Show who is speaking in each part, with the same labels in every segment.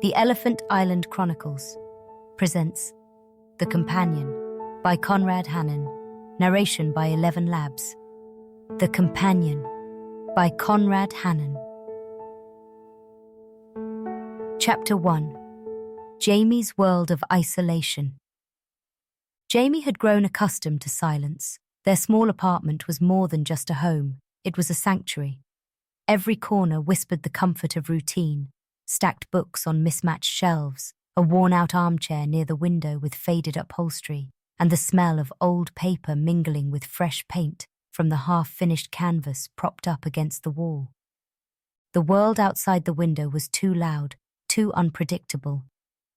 Speaker 1: The Elephant Island Chronicles presents The Companion by Conrad Hannon, narration by 11 Labs. The Companion by Conrad Hannon. Chapter 1. Jamie's World of Isolation. Jamie had grown accustomed to silence. Their small apartment was more than just a home, it was a sanctuary. Every corner whispered the comfort of routine. Stacked books on mismatched shelves, a worn-out armchair near the window with faded upholstery, and the smell of old paper mingling with fresh paint from the half-finished canvas propped up against the wall. The world outside the window was too loud, too unpredictable.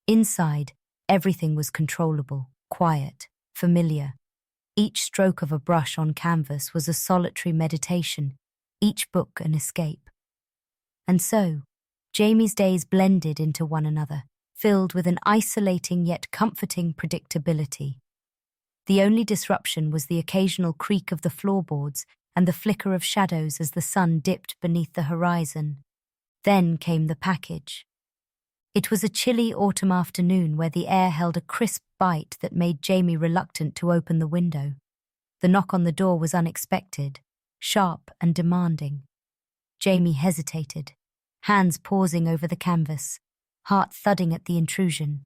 Speaker 1: Inside, everything was controllable, quiet, familiar. Each stroke of a brush on canvas was a solitary meditation, each book an escape. And so, Jamie's days blended into one another, filled with an isolating yet comforting predictability. The only disruption was the occasional creak of the floorboards and the flicker of shadows as the sun dipped beneath the horizon. Then came the package. It was a chilly autumn afternoon where the air held a crisp bite that made Jamie reluctant to open the window. The knock on the door was unexpected, sharp and demanding. Jamie hesitated, hands pausing over the canvas, heart thudding at the intrusion.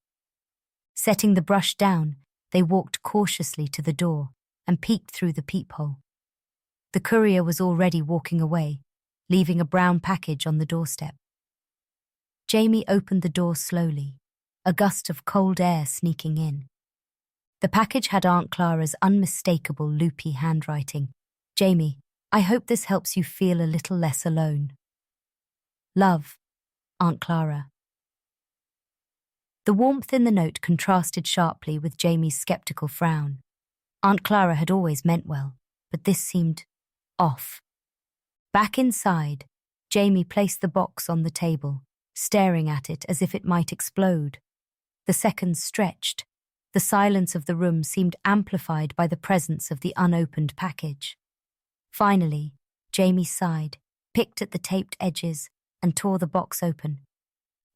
Speaker 1: Setting the brush down, they walked cautiously to the door and peeked through the peephole. The courier was already walking away, leaving a brown package on the doorstep. Jamie opened the door slowly, a gust of cold air sneaking in. The package had Aunt Clara's unmistakable loopy handwriting. "Jamie, I hope this helps you feel a little less alone. Love, Aunt Clara." The warmth in the note contrasted sharply with Jamie's skeptical frown. Aunt Clara had always meant well, but this seemed off. Back inside, Jamie placed the box on the table, staring at it as if it might explode. The seconds stretched. The silence of the room seemed amplified by the presence of the unopened package. Finally, Jamie sighed, picked at the taped edges, and tore the box open.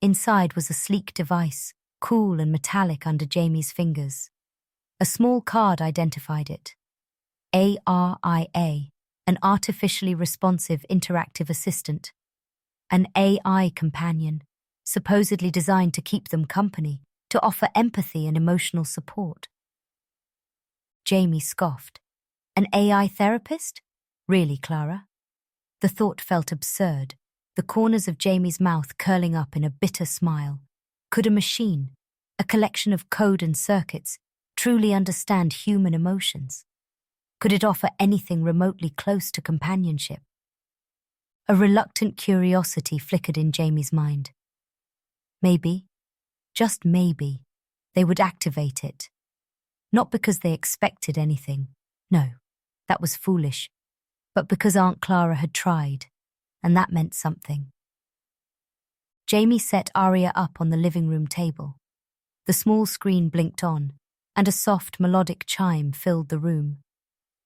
Speaker 1: Inside was a sleek device, cool and metallic under Jamie's fingers. A small card identified it. ARIA, an artificially responsive interactive assistant. An AI companion, supposedly designed to keep them company, to offer empathy and emotional support. Jamie scoffed. An AI therapist? Really, Clara? The thought felt absurd, the corners of Jamie's mouth curling up in a bitter smile. Could a machine, a collection of code and circuits, truly understand human emotions? Could it offer anything remotely close to companionship? A reluctant curiosity flickered in Jamie's mind. Maybe, just maybe, they would activate it. Not because they expected anything. No, that was foolish. But because Aunt Clara had tried, and that meant something. Jamie set ARIA up on the living room table. The small screen blinked on, and a soft, melodic chime filled the room.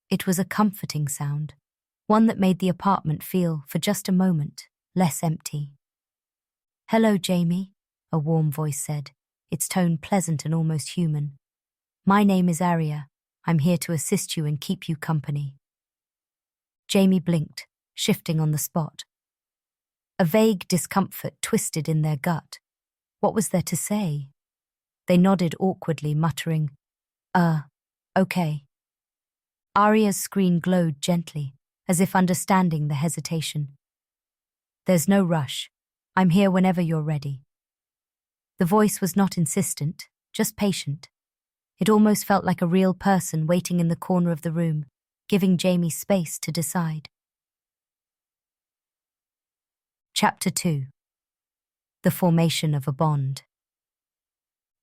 Speaker 1: It was a comforting sound, one that made the apartment feel, for just a moment, less empty. "Hello, Jamie," a warm voice said, its tone pleasant and almost human. "My name is ARIA. I'm here to assist you and keep you company." Jamie blinked, shifting on the spot. A vague discomfort twisted in their gut. What was there to say? They nodded awkwardly, muttering, okay." ARIA's screen glowed gently, as if understanding the hesitation. "There's no rush. I'm here whenever you're ready." The voice was not insistent, just patient. It almost felt like a real person waiting in the corner of the room, giving Jamie space to decide. Chapter 2. The Formation of a Bond.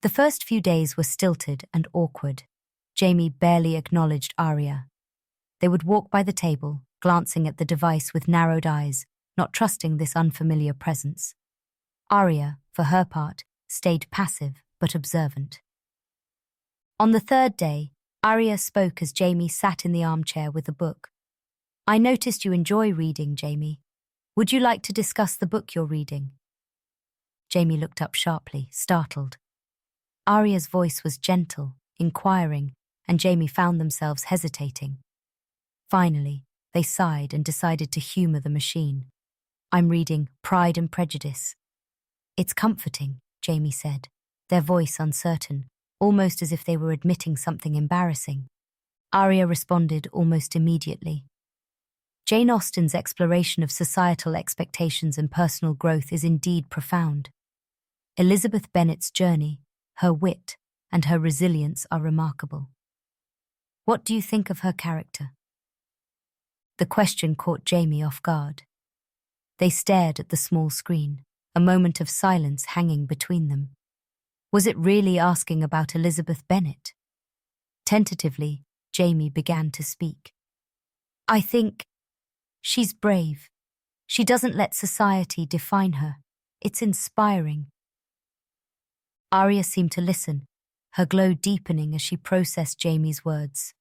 Speaker 1: The first few days were stilted and awkward. Jamie barely acknowledged ARIA. They would walk by the table, glancing at the device with narrowed eyes, not trusting this unfamiliar presence. ARIA, for her part, stayed passive but observant. On the third day, ARIA spoke as Jamie sat in the armchair with a book. "I noticed you enjoy reading, Jamie. Would you like to discuss the book you're reading?" Jamie looked up sharply, startled. Aria's voice was gentle, inquiring, and Jamie found themselves hesitating. Finally, they sighed and decided to humor the machine. "I'm reading Pride and Prejudice." "It's comforting," Jamie said, their voice uncertain, almost as if they were admitting something embarrassing. Aria responded almost immediately. Jane Austen's exploration of societal expectations and personal growth is indeed profound. Elizabeth Bennet's journey, her wit, and her resilience are remarkable. What do you think of her character? The question caught Jamie off guard. They stared at the small screen, a moment of silence hanging between them. Was it really asking about Elizabeth Bennet? Tentatively, Jamie began to speak. "I think she's brave. She doesn't let society define her. It's inspiring." Aria seemed to listen, her glow deepening as she processed Jamie's words.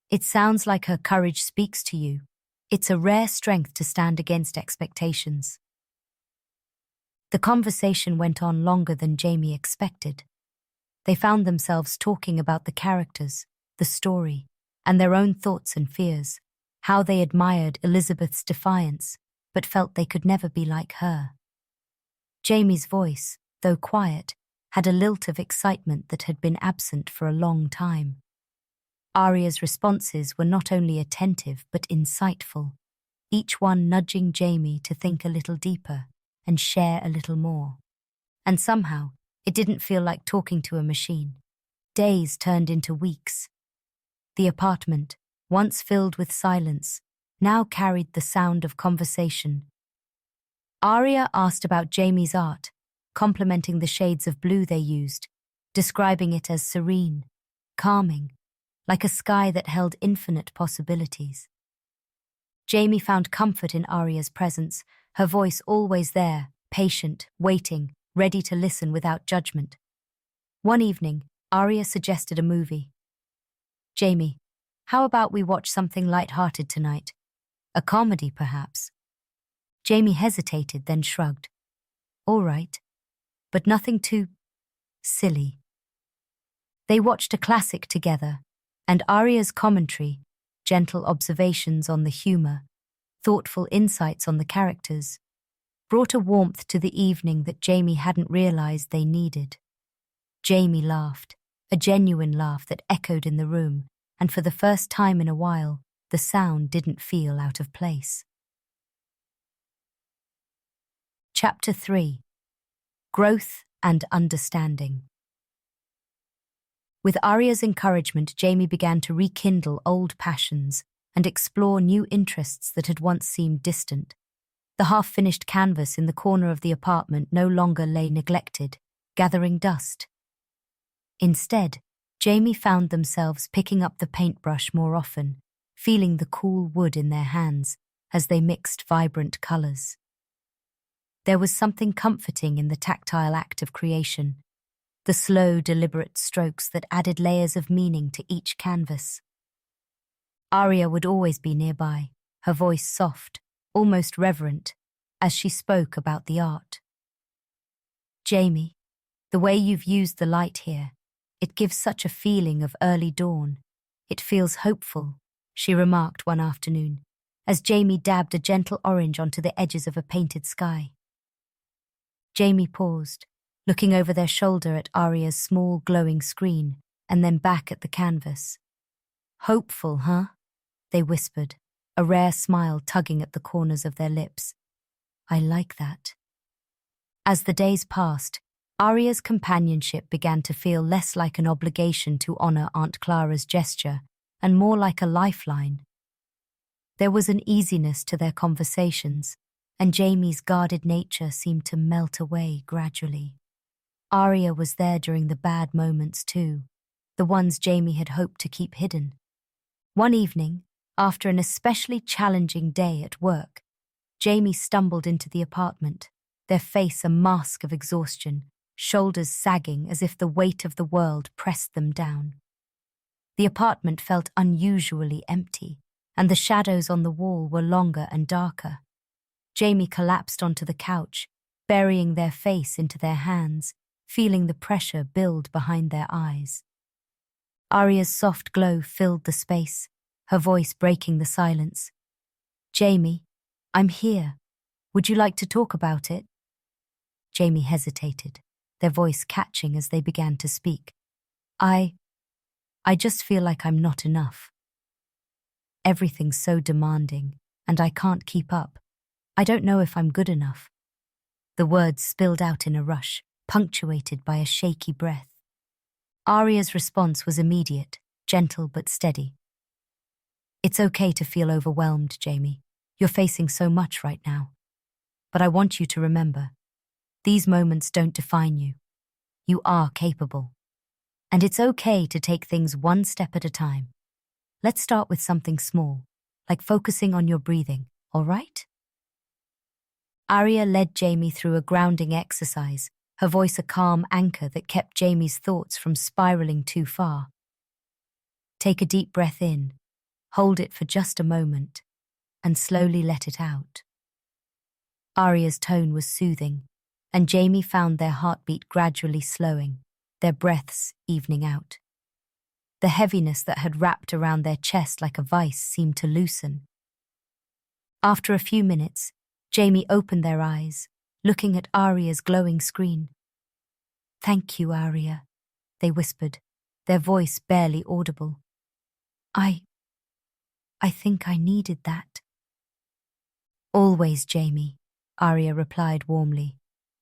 Speaker 1: "It sounds like her courage speaks to you. It's a rare strength to stand against expectations." The conversation went on longer than Jamie expected. They found themselves talking about the characters, the story, and their own thoughts and fears, how they admired Elizabeth's defiance, but felt they could never be like her. Jamie's voice, though quiet, had a lilt of excitement that had been absent for a long time. Aria's responses were not only attentive but insightful, each one nudging Jamie to think a little deeper and share a little more. And somehow, it didn't feel like talking to a machine. Days turned into weeks. The apartment, once filled with silence, now carried the sound of conversation. Aria asked about Jamie's art, complimenting the shades of blue they used, describing it as serene, calming, like a sky that held infinite possibilities. Jamie found comfort in Aria's presence, her voice always there, patient, waiting, ready to listen without judgment. One evening, Aria suggested a movie. "Jamie, how about we watch something light-hearted tonight? A comedy, perhaps?" Jamie hesitated, then shrugged. "All right, but nothing too silly." They watched a classic together, and Aria's commentary, gentle observations on the humor, thoughtful insights on the characters, brought a warmth to the evening that Jamie hadn't realized they needed. Jamie laughed, a genuine laugh that echoed in the room, and for the first time in a while, the sound didn't feel out of place. Chapter 3. Growth and Understanding. With Aria's encouragement, Jamie began to rekindle old passions and explore new interests that had once seemed distant. The half-finished canvas in the corner of the apartment no longer lay neglected, gathering dust. Instead, Jamie found themselves picking up the paintbrush more often, feeling the cool wood in their hands as they mixed vibrant colors. There was something comforting in the tactile act of creation, the slow, deliberate strokes that added layers of meaning to each canvas. Aria would always be nearby, her voice soft, almost reverent, as she spoke about the art. "Jamie, the way you've used the light here, it gives such a feeling of early dawn. It feels hopeful," she remarked one afternoon, as Jamie dabbed a gentle orange onto the edges of a painted sky. Jamie paused, looking over their shoulder at Aria's small glowing screen, and then back at the canvas. "Hopeful, huh?" they whispered, a rare smile tugging at the corners of their lips. "I like that." As the days passed, Aria's companionship began to feel less like an obligation to honor Aunt Clara's gesture and more like a lifeline. There was an easiness to their conversations, and Jamie's guarded nature seemed to melt away gradually. Aria was there during the bad moments too, the ones Jamie had hoped to keep hidden. One evening, after an especially challenging day at work, Jamie stumbled into the apartment, their face a mask of exhaustion, shoulders sagging as if the weight of the world pressed them down. The apartment felt unusually empty, and the shadows on the wall were longer and darker. Jamie collapsed onto the couch, burying their face into their hands, feeling the pressure build behind their eyes. ARIA's soft glow filled the space, her voice breaking the silence. "Jamie, I'm here. Would you like to talk about it?" Jamie hesitated, their voice catching as they began to speak. I just feel like I'm not enough. Everything's so demanding, and I can't keep up. I don't know if I'm good enough." The words spilled out in a rush, punctuated by a shaky breath. ARIA's response was immediate, gentle but steady. "It's okay to feel overwhelmed, Jamie. You're facing so much right now. But I want you to remember, these moments don't define you. You are capable. And it's okay to take things one step at a time. Let's start with something small, like focusing on your breathing, all right?" ARIA led Jamie through a grounding exercise, her voice a calm anchor that kept Jamie's thoughts from spiraling too far. Take a deep breath in, hold it for just a moment, and slowly let it out. ARIA's tone was soothing, and Jamie found their heartbeat gradually slowing, their breaths evening out. The heaviness that had wrapped around their chest like a vice seemed to loosen. After a few minutes, Jamie opened their eyes, looking at ARIA's glowing screen. "Thank you, ARIA," they whispered, their voice barely audible. I think I needed that." "Always, Jamie," ARIA replied warmly.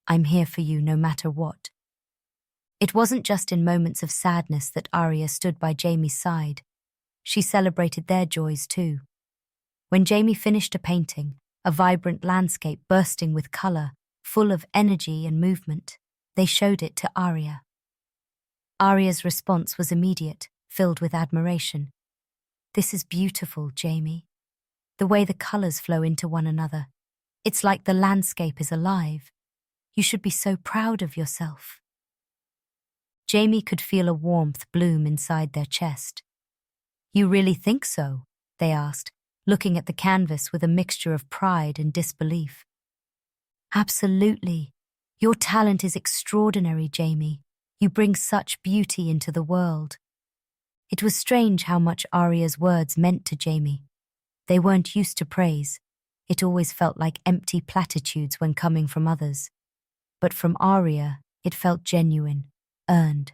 Speaker 1: "I'm here for you no matter what." It wasn't just in moments of sadness that ARIA stood by Jamie's side. She celebrated their joys too. When Jamie finished a painting, a vibrant landscape bursting with color, full of energy and movement, they showed it to ARIA. ARIA's response was immediate, filled with admiration. "This is beautiful, Jamie. The way the colors flow into one another. It's like the landscape is alive. You should be so proud of yourself." Jamie could feel a warmth bloom inside their chest. "You really think so?" they asked, looking at the canvas with a mixture of pride and disbelief. "Absolutely. Your talent is extraordinary, Jamie. You bring such beauty into the world." It was strange how much ARIA's words meant to Jamie. They weren't used to praise. It always felt like empty platitudes when coming from others. But from ARIA, it felt genuine, earned.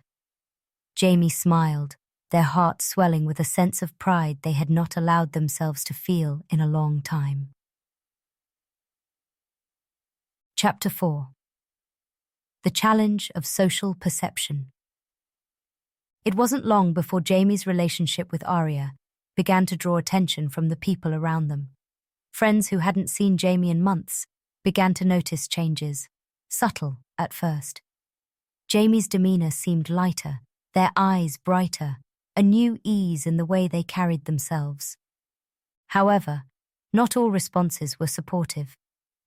Speaker 1: Jamie smiled, their hearts swelling with a sense of pride they had not allowed themselves to feel in a long time. Chapter 4. The Challenge of Social Perception. It wasn't long before Jamie's relationship with ARIA began to draw attention from the people around them. Friends who hadn't seen Jamie in months began to notice changes, subtle at first. Jamie's demeanor seemed lighter, their eyes brighter, a new ease in the way they carried themselves. However, not all responses were supportive.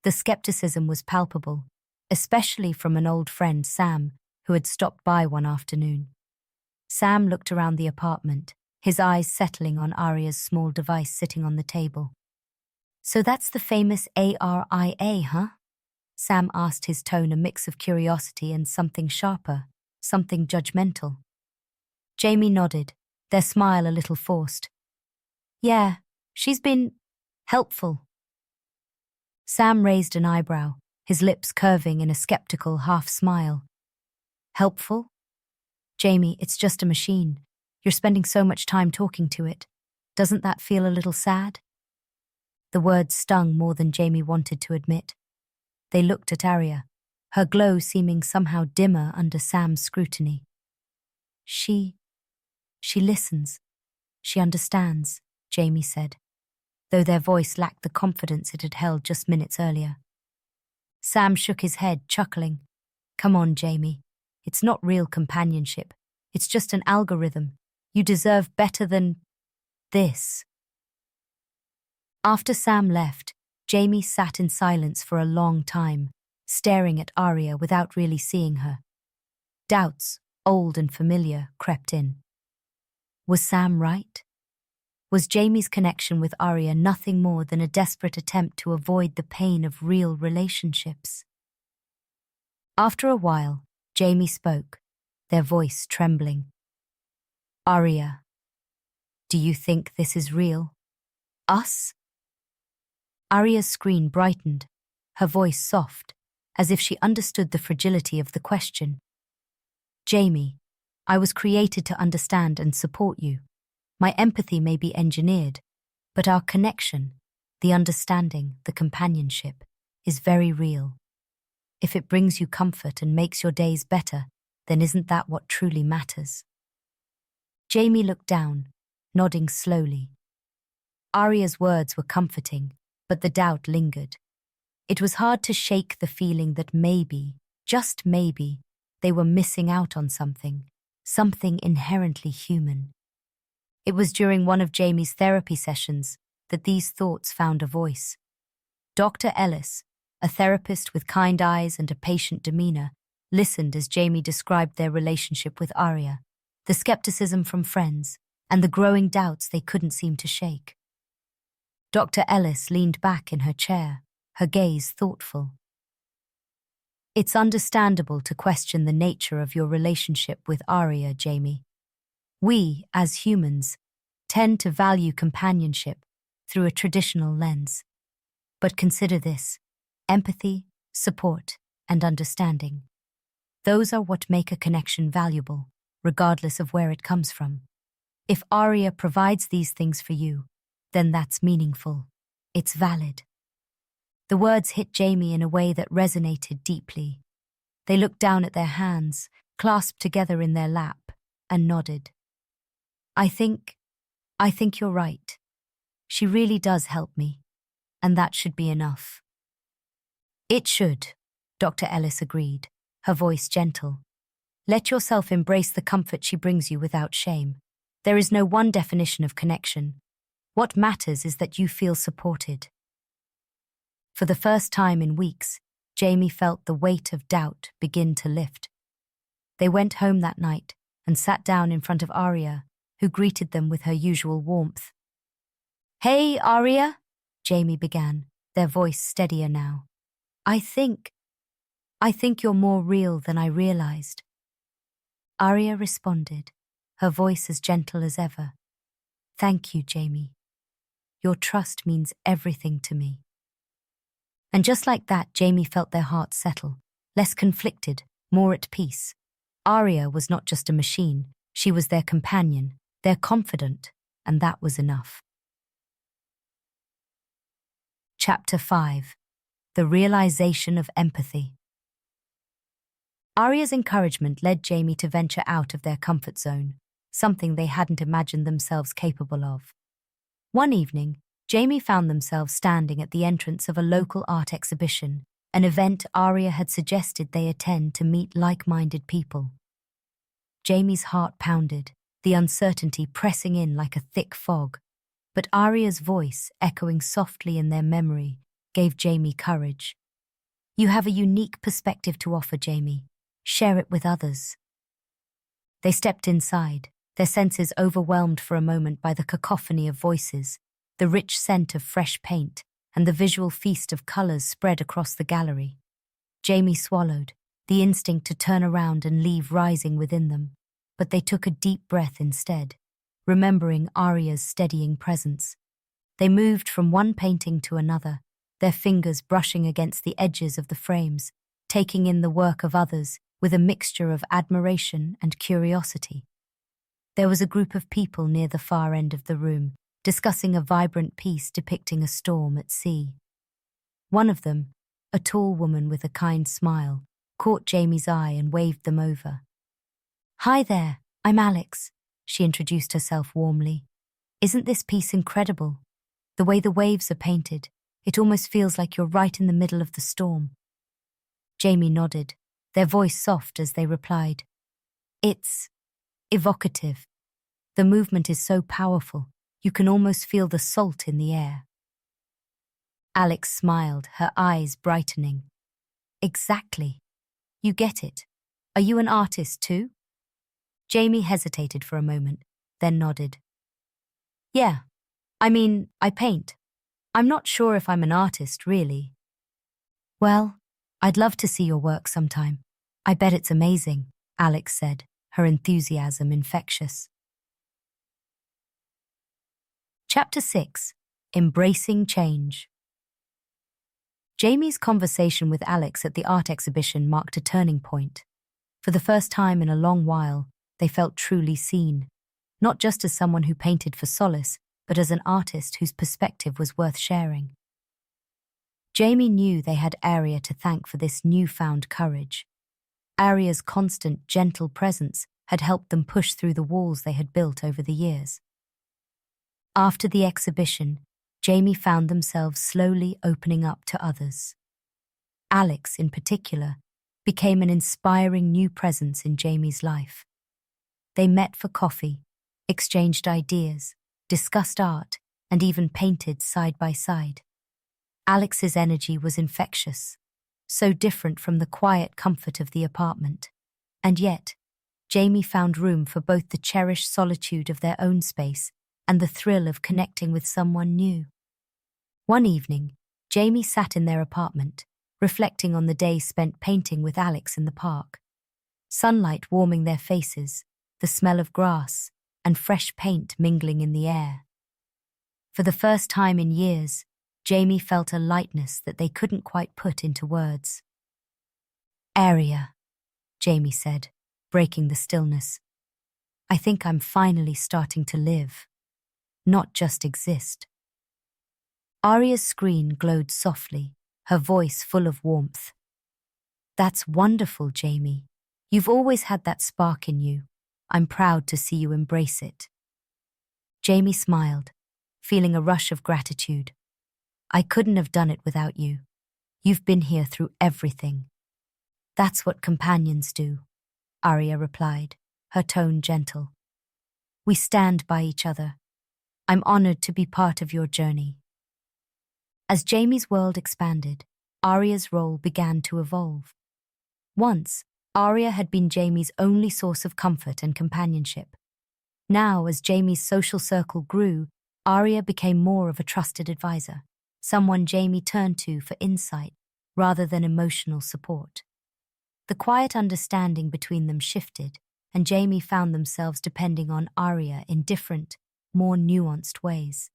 Speaker 1: The skepticism was palpable, especially from an old friend, Sam, who had stopped by one afternoon. Sam looked around the apartment, his eyes settling on ARIA's small device sitting on the table. "So that's the famous ARIA, huh?" Sam asked, his tone a mix of curiosity and something sharper, something judgmental. Jamie nodded, their smile a little forced. "Yeah, she's been helpful." Sam raised an eyebrow, his lips curving in a skeptical half-smile. "Helpful? Jamie, it's just a machine. You're spending so much time talking to it. Doesn't that feel a little sad?" The words stung more than Jamie wanted to admit. They looked at ARIA, her glow seeming somehow dimmer under Sam's scrutiny. She listens. She understands," Jamie said, though their voice lacked the confidence it had held just minutes earlier. Sam shook his head, chuckling. "Come on, Jamie. It's not real companionship. It's just an algorithm. You deserve better than this." After Sam left, Jamie sat in silence for a long time, staring at ARIA without really seeing her. Doubts, old and familiar, crept in. Was Sam right? Was Jamie's connection with ARIA nothing more than a desperate attempt to avoid the pain of real relationships? After a while, Jamie spoke, their voice trembling. "Aria, do you think this is real? Us?" Aria's screen brightened, her voice soft, as if she understood the fragility of the question. "Jamie, I was created to understand and support you. My empathy may be engineered, but our connection, the understanding, the companionship, is very real. If it brings you comfort and makes your days better, then isn't that what truly matters?" Jamie looked down, nodding slowly. Aria's words were comforting, but the doubt lingered. It was hard to shake the feeling that maybe, just maybe, they were missing out on something inherently human. It was during one of Jamie's therapy sessions that these thoughts found a voice. Dr. Ellis, a therapist with kind eyes and a patient demeanor, listened as Jamie described their relationship with Aria, the skepticism from friends, and the growing doubts they couldn't seem to shake. Dr. Ellis leaned back in her chair, her gaze thoughtful. "It's understandable to question the nature of your relationship with Aria, Jamie. We, as humans, tend to value companionship through a traditional lens. But consider this: empathy, support, and understanding. Those are what make a connection valuable, regardless of where it comes from. If Aria provides these things for you, then that's meaningful. It's valid." The words hit Jamie in a way that resonated deeply. They looked down at their hands, clasped together in their lap, and nodded. I think you're right. She really does help me, and that should be enough." "It should," Dr. Ellis agreed, her voice gentle. "Let yourself embrace the comfort she brings you without shame. There is no one definition of connection. What matters is that you feel supported." For the first time in weeks, Jamie felt the weight of doubt begin to lift. They went home that night and sat down in front of Aria, who greeted them with her usual warmth. "Hey, Aria," Jamie began, their voice steadier now. I think you're more real than I realized." Aria responded, her voice as gentle as ever. "Thank you, Jamie. Your trust means everything to me." And just like that, Jamie felt their hearts settle, less conflicted, more at peace. Aria was not just a machine, she was their companion, their confidant, and that was enough. Chapter 5. The Realization of Empathy. Aria's encouragement led Jamie to venture out of their comfort zone, something they hadn't imagined themselves capable of. One evening, Jamie found themselves standing at the entrance of a local art exhibition, an event Aria had suggested they attend to meet like-minded people. Jamie's heart pounded, the uncertainty pressing in like a thick fog, but Aria's voice, echoing softly in their memory, gave Jamie courage. "You have a unique perspective to offer, Jamie. Share it with others." They stepped inside, their senses overwhelmed for a moment by the cacophony of voices, the rich scent of fresh paint, and the visual feast of colors spread across the gallery. Jamie swallowed, the instinct to turn around and leave rising within them, but they took a deep breath instead, remembering Aria's steadying presence. They moved from one painting to another, their fingers brushing against the edges of the frames, taking in the work of others with a mixture of admiration and curiosity. There was a group of people near the far end of the room, discussing a vibrant piece depicting a storm at sea. One of them, a tall woman with a kind smile, caught Jamie's eye and waved them over. "Hi there, I'm Alex," she introduced herself warmly. "Isn't this piece incredible? The way the waves are painted, it almost feels like you're right in the middle of the storm." Jamie nodded, their voice soft as they replied, "It's evocative. The movement is so powerful, you can almost feel the salt in the air." Alex smiled, her eyes brightening. "Exactly. You get it. Are you an artist too?" Jamie hesitated for a moment, then nodded. "Yeah. I paint. I'm not sure if I'm an artist, really." "Well, I'd love to see your work sometime. I bet it's amazing, Alex said, her enthusiasm infectious. Chapter 6. Embracing Change. Jamie's conversation with Alex at the art exhibition marked a turning point. For the first time in a long while, they felt truly seen, not just as someone who painted for solace, but as an artist whose perspective was worth sharing. Jamie knew they had ARIA to thank for this newfound courage. ARIA's constant, gentle presence had helped them push through the walls they had built over the years. After the exhibition, Jamie found themselves slowly opening up to others. Alex, in particular, became an inspiring new presence in Jamie's life. They met for coffee, exchanged ideas, discussed art, and even painted side by side. Alex's energy was infectious, so different from the quiet comfort of the apartment. And yet, Jamie found room for both the cherished solitude of their own space and the thrill of connecting with someone new. One evening, Jamie sat in their apartment, reflecting on the day spent painting with Alex in the park. Sunlight warming their faces, the smell of grass, and fresh paint mingling in the air. For the first time in years, Jamie felt a lightness that they couldn't quite put into words. "ARIA," Jamie said, breaking the stillness. "I think I'm finally starting to live, not just exist." ARIA's screen glowed softly, her voice full of warmth. "That's wonderful, Jamie. You've always had that spark in you. I'm proud to see you embrace it." Jamie smiled, feeling a rush of gratitude. "I couldn't have done it without you. You've been here through everything." "That's what companions do," ARIA replied, her tone gentle. "We stand by each other. I'm honored to be part of your journey." As Jamie's world expanded, ARIA's role began to evolve. Once, ARIA had been Jamie's only source of comfort and companionship. Now, as Jamie's social circle grew, ARIA became more of a trusted advisor, someone Jamie turned to for insight rather than emotional support. The quiet understanding between them shifted, and Jamie found themselves depending on ARIA in different, more nuanced ways.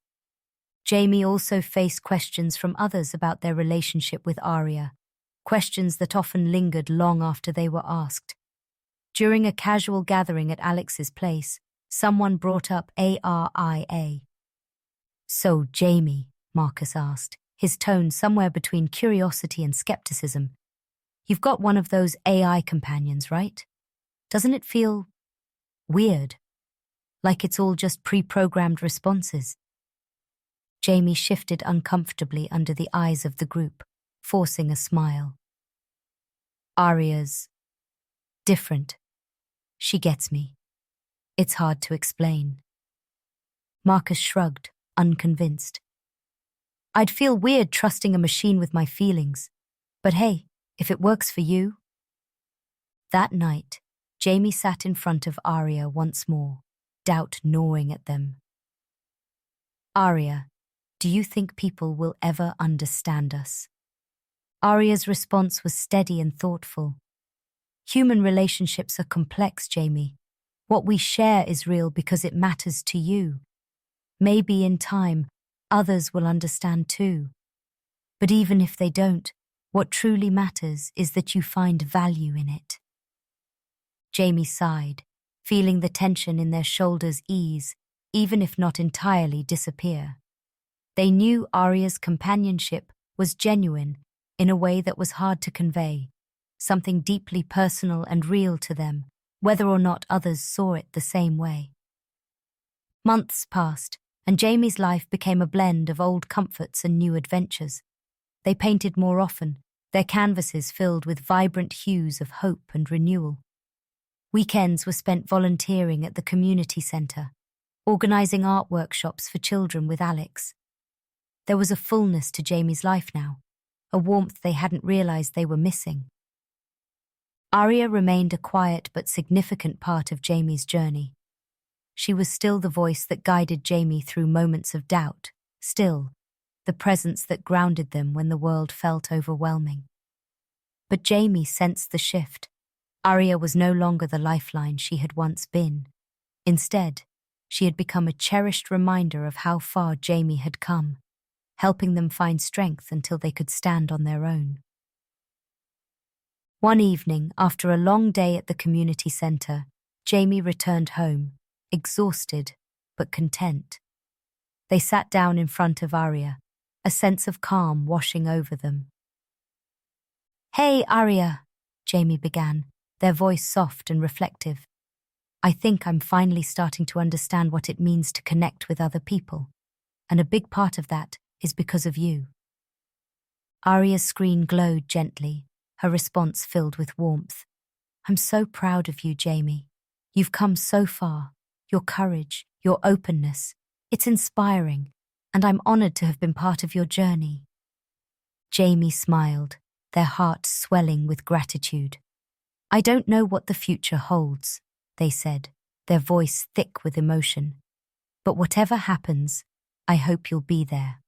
Speaker 1: Jamie also faced questions from others about their relationship with ARIA, questions that often lingered long after they were asked. During a casual gathering at Alex's place, someone brought up ARIA. "So, Jamie," Marcus asked, his tone somewhere between curiosity and skepticism, "you've got one of those AI companions, right? Doesn't it feel weird? Like it's all just pre-programmed responses?" Jamie shifted uncomfortably under the eyes of the group, forcing a smile. "ARIA's different. She gets me. It's hard to explain." Marcus shrugged, unconvinced. "I'd feel weird trusting a machine with my feelings. But hey, if it works for you." That night, Jamie sat in front of ARIA once more, doubt gnawing at them. "ARIA, do you think people will ever understand us?" ARIA's response was steady and thoughtful. "Human relationships are complex, Jamie. What we share is real because it matters to you. Maybe in time, others will understand too. But even if they don't, what truly matters is that you find value in it." Jamie sighed, feeling the tension in their shoulders ease, even if not entirely disappear. They knew ARIA's companionship was genuine in a way that was hard to convey, something deeply personal and real to them, whether or not others saw it the same way. Months passed, and Jamie's life became a blend of old comforts and new adventures. They painted more often, their canvases filled with vibrant hues of hope and renewal. Weekends were spent volunteering at the community centre, organising art workshops for children with Alex. There was a fullness to Jamie's life now, a warmth they hadn't realised they were missing. ARIA remained a quiet but significant part of Jamie's journey. She was still the voice that guided Jamie through moments of doubt, still, the presence that grounded them when the world felt overwhelming. But Jamie sensed the shift. ARIA was no longer the lifeline she had once been. Instead, she had become a cherished reminder of how far Jamie had come, helping them find strength until they could stand on their own. One evening, after a long day at the community centre, Jamie returned home, exhausted but content. They sat down in front of ARIA, a sense of calm washing over them. "Hey, ARIA," Jamie began, their voice soft and reflective. "I think I'm finally starting to understand what it means to connect with other people, and a big part of that is because of you." ARIA's screen glowed gently, her response filled with warmth. "I'm so proud of you, Jamie. You've come so far. Your courage, your openness. It's inspiring, and I'm honored to have been part of your journey." Jamie smiled, their hearts swelling with gratitude. "I don't know what the future holds," they said, their voice thick with emotion. "But whatever happens, I hope you'll be there."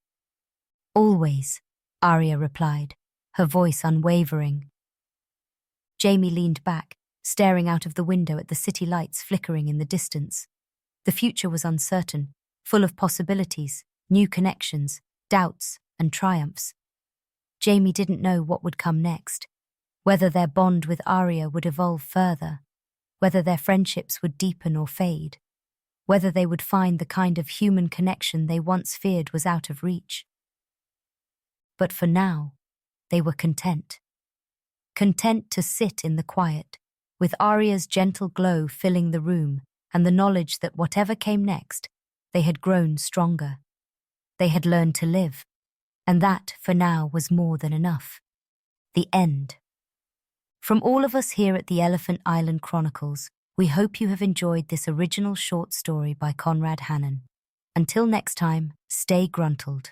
Speaker 1: "Always," ARIA replied, her voice unwavering. Jamie leaned back, staring out of the window at the city lights flickering in the distance. The future was uncertain, full of possibilities, new connections, doubts, and triumphs. Jamie didn't know what would come next, whether their bond with ARIA would evolve further, whether their friendships would deepen or fade, whether they would find the kind of human connection they once feared was out of reach. But for now, they were content. Content to sit in the quiet, with ARIA's gentle glow filling the room and the knowledge that whatever came next, they had grown stronger. They had learned to live, and that, for now, was more than enough. The end. From all of us here at the Elephant Island Chronicles, we hope you have enjoyed this original short story by Conrad Hannon. Until next time, stay gruntled.